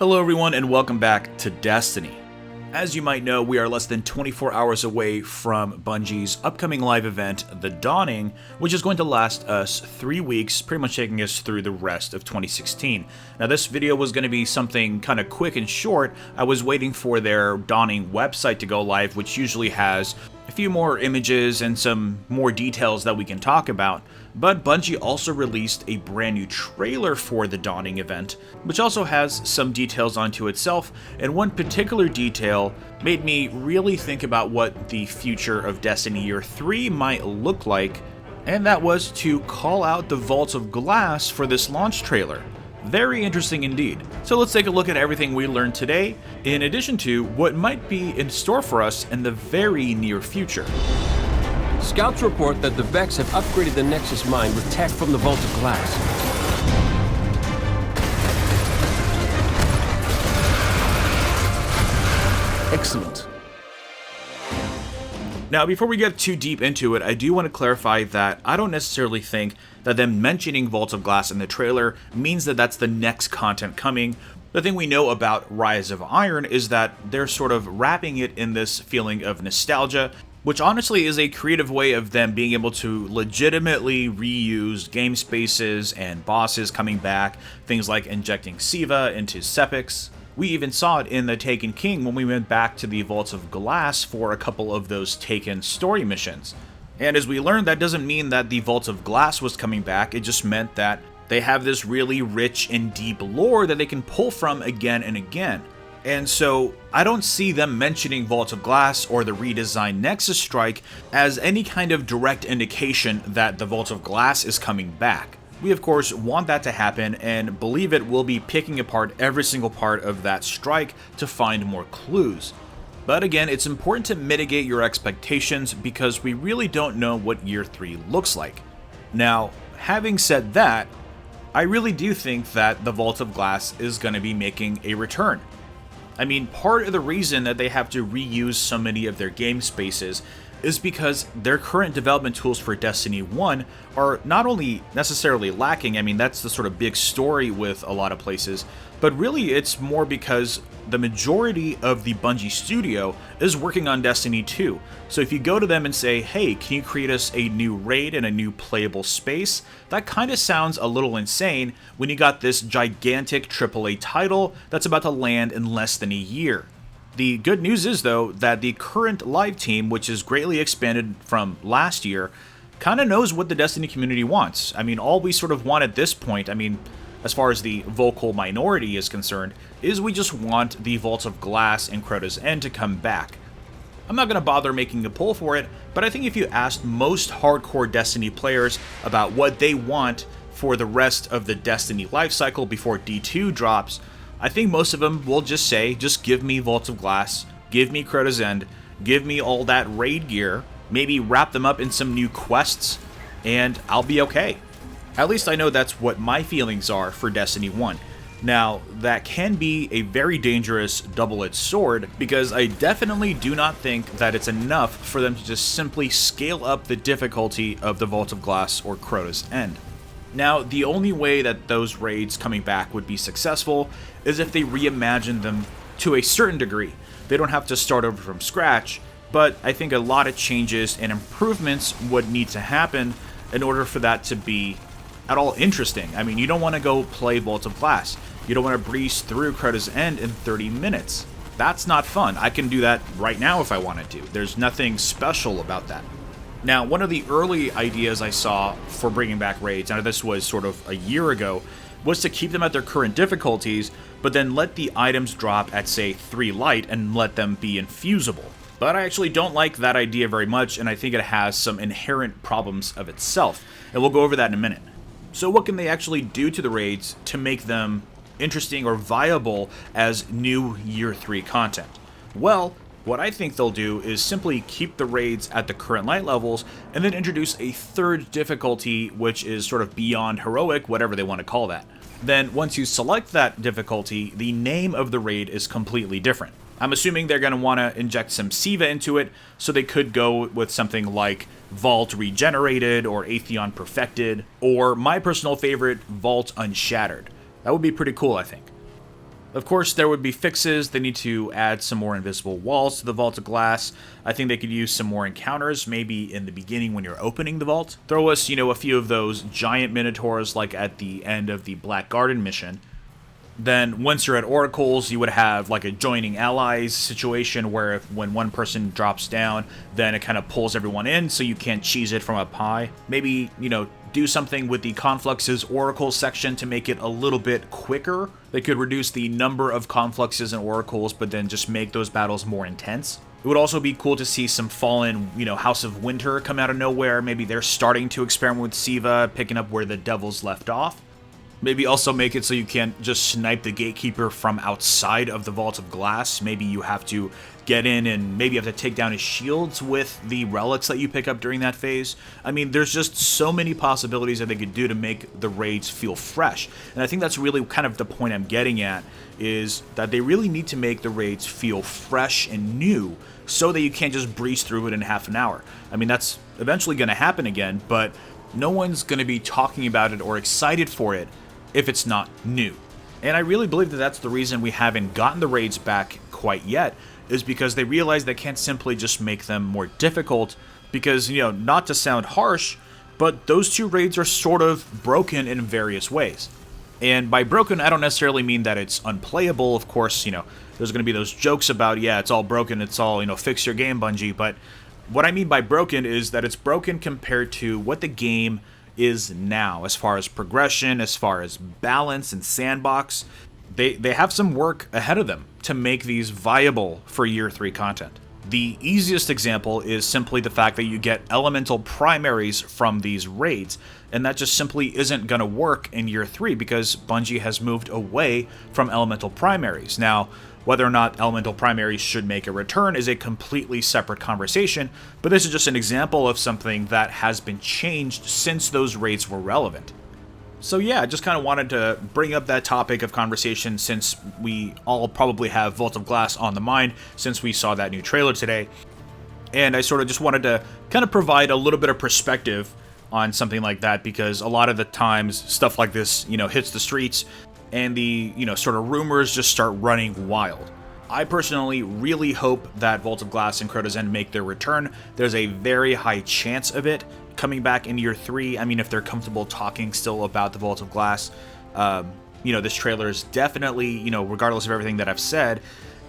Hello everyone and welcome back to Destiny. As you might know, we are less than 24 hours away from Bungie's upcoming live event, The Dawning, which is going to last us 3 weeks, pretty much taking us through the rest of 2016. Now this video was going to be something kind of quick and short. I was waiting for their Dawning website to go live, which usually has a few more images and some more details that we can talk about. But Bungie also released a brand new trailer for the Dawning event, which also has some details onto itself, and one particular detail made me really think about what the future of Destiny Year 3 might look like, and that was to call out the Vault of Glass for this launch trailer. Very interesting indeed. So let's take a look at everything we learned today, in addition to what might be in store for us in the very near future. Scouts report that the Vex have upgraded the Nexus mine with tech from the Vault of Glass. Excellent. Now, before we get too deep into it, I do want to clarify that I don't necessarily think that them mentioning Vault of Glass in the trailer means that that's the next content coming. The thing we know about Rise of Iron is that they're sort of wrapping it in this feeling of nostalgia, which honestly is a creative way of them being able to legitimately reuse game spaces and bosses coming back, things like injecting Siva into Sepix. We even saw it in the Taken King when we went back to the Vaults of Glass for a couple of those Taken story missions. And as we learned, that doesn't mean that the Vaults of Glass was coming back, it just meant that they have this really rich and deep lore that they can pull from again and again. And so, I don't see them mentioning Vault of Glass or the redesigned Nexus Strike as any kind of direct indication that the Vault of Glass is coming back. We of course want that to happen and believe it will be picking apart every single part of that strike to find more clues. But again, it's important to mitigate your expectations because we really don't know what Year 3 looks like. Now, having said that, I really do think that the Vault of Glass is going to be making a return. I mean, part of the reason that they have to reuse so many of their game spaces is because their current development tools for Destiny 1 are not only necessarily lacking, I mean, that's the sort of big story with a lot of places, but really it's more because the majority of the Bungie studio is working on Destiny 2. So if you go to them and say, hey, can you create us a new raid and a new playable space? That kind of sounds a little insane when you got this gigantic AAA title that's about to land in less than a year. The good news is, though, that the current live team, which is greatly expanded from last year, kind of knows what the Destiny community wants. I mean, all we sort of want at this point, I mean, as far as the vocal minority is concerned, is we just want the Vault of Glass and Crota's End to come back. I'm not going to bother making a poll for it, but I think if you asked most hardcore Destiny players about what they want for the rest of the Destiny lifecycle before D2 drops, I think most of them will just say, just give me Vault of Glass, give me Crota's End, give me all that raid gear, maybe wrap them up in some new quests, and I'll be okay. At least I know that's what my feelings are for Destiny 1. Now, that can be a very dangerous double-edged sword, because I definitely do not think that it's enough for them to just simply scale up the difficulty of the Vault of Glass or Crota's End. Now, the only way that those raids coming back would be successful is if they reimagine them to a certain degree. They don't have to start over from scratch, but I think a lot of changes and improvements would need to happen in order for that to be at all interesting. I mean, you don't want to go play Vault of Glass. You don't want to breeze through Crota's End in 30 minutes. That's not fun. I can do that right now if I wanted to. There's nothing special about that. Now, one of the early ideas I saw for bringing back raids, and this was sort of a year ago, was to keep them at their current difficulties, but then let the items drop at, say, 3 light and let them be infusable. But I actually don't like that idea very much, and I think it has some inherent problems of itself, and we'll go over that in a minute. So what can they actually do to the raids to make them interesting or viable as new Year 3 content? Well, what I think they'll do is simply keep the raids at the current light levels and then introduce a third difficulty, which is sort of beyond heroic, whatever they want to call that. Then once you select that difficulty, the name of the raid is completely different. I'm assuming they're going to want to inject some Siva into it, so they could go with something like Vault Regenerated or Atheon Perfected, or my personal favorite, Vault Unshattered. That would be pretty cool, I think. Of course, there would be fixes. They need to add some more invisible walls to the Vault of Glass. I think they could use some more encounters, maybe in the beginning when you're opening the vault. Throw us, a few of those giant minotaurs like at the end of the Black Garden mission. Then once you're at Oracles, you would have like a joining allies situation where when one person drops down, then it kind of pulls everyone in so you can't cheese it from up high. Maybe, do something with the Confluxes Oracle section to make it a little bit quicker. They could reduce the number of Confluxes and Oracles, but then just make those battles more intense. It would also be cool to see some Fallen, House of Winter come out of nowhere. Maybe they're starting to experiment with Siva, picking up where the Devils left off. Maybe also make it so you can't just snipe the Gatekeeper from outside of the Vault of Glass. Maybe you have to get in and maybe you have to take down his shields with the relics that you pick up during that phase. I mean, there's just so many possibilities that they could do to make the raids feel fresh. And I think that's really kind of the point I'm getting at, is that they really need to make the raids feel fresh and new so that you can't just breeze through it in half an hour. I mean, that's eventually going to happen again, but no one's going to be talking about it or excited for it if it's not new. And I really believe that that's the reason we haven't gotten the raids back quite yet, is because they realize they can't simply just make them more difficult, because, not to sound harsh, but those two raids are sort of broken in various ways. And by broken, I don't necessarily mean that it's unplayable. Of course, there's going to be those jokes about, yeah, it's all broken, it's all, fix your game, Bungie. But what I mean by broken is that it's broken compared to what the game is now, as far as progression, as far as balance and sandbox. They have some work ahead of them to make these viable for Year 3 content. The easiest example is simply the fact that you get elemental primaries from these raids, and that just simply isn't going to work in Year 3 because Bungie has moved away from elemental primaries. Now, whether or not elemental primaries should make a return is a completely separate conversation, but this is just an example of something that has been changed since those raids were relevant. So yeah, I just kind of wanted to bring up that topic of conversation since we all probably have Vault of Glass on the mind since we saw that new trailer today. And I sort of just wanted to kind of provide a little bit of perspective on something like that, because a lot of the times stuff like this, hits the streets and the, sort of rumors just start running wild. I personally really hope that Vault of Glass and Crota's End make their return. There's a very high chance of it coming back in Year 3. I mean, if they're comfortable talking still about the Vault of Glass, this trailer is definitely, regardless of everything that I've said,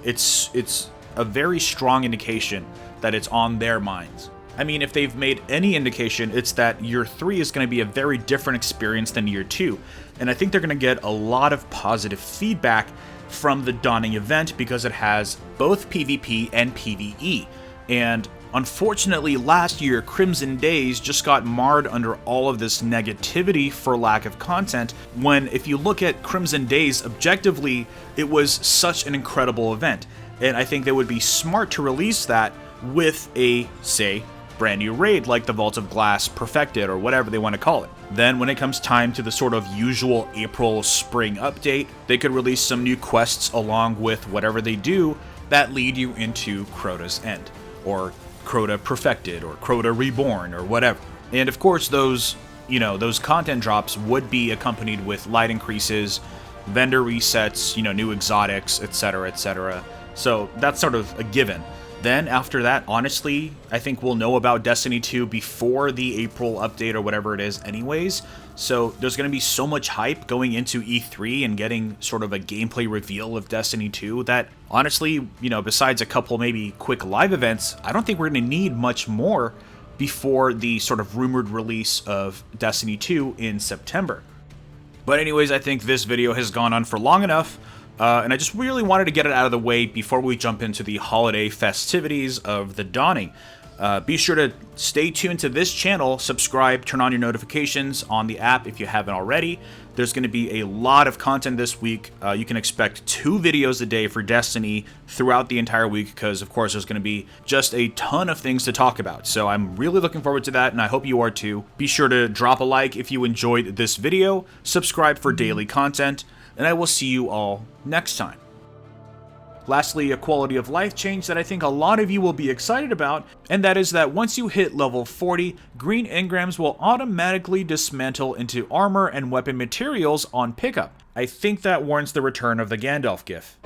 it's a very strong indication that it's on their minds. I mean, if they've made any indication, it's that Year 3 is going to be a very different experience than Year 2. And I think they're going to get a lot of positive feedback from the Dawning event because it has both PvP and PvE. And unfortunately, last year, Crimson Days just got marred under all of this negativity for lack of content, when if you look at Crimson Days objectively, it was such an incredible event. And I think they would be smart to release that with a, say, brand new raid like the Vault of Glass Perfected or whatever they want to call it. Then when it comes time to the sort of usual April spring update, they could release some new quests along with whatever they do that lead you into Crota's End, or Crota Perfected, or Crota Reborn, or whatever. And of course those content drops would be accompanied with light increases, vendor resets, new exotics, etc., etc. So that's sort of a given. Then after that, honestly, I think we'll know about Destiny 2 before the April update or whatever it is anyways. So there's going to be so much hype going into E3 and getting sort of a gameplay reveal of Destiny 2 that honestly, besides a couple maybe quick live events, I don't think we're going to need much more before the sort of rumored release of Destiny 2 in September. But anyways, I think this video has gone on for long enough. And I just really wanted to get it out of the way before we jump into the holiday festivities of the Dawning. Be sure to stay tuned to this channel, subscribe, turn on your notifications on the app if you haven't already. There's going to be a lot of content this week. You can expect 2 videos a day for Destiny throughout the entire week because, of course, there's going to be just a ton of things to talk about. So I'm really looking forward to that, and I hope you are too. Be sure to drop a like if you enjoyed this video, subscribe for daily content, and I will see you all next time. Lastly, a quality of life change that I think a lot of you will be excited about, and that is that once you hit level 40, green engrams will automatically dismantle into armor and weapon materials on pickup. I think that warrants the return of the Gandalf gif.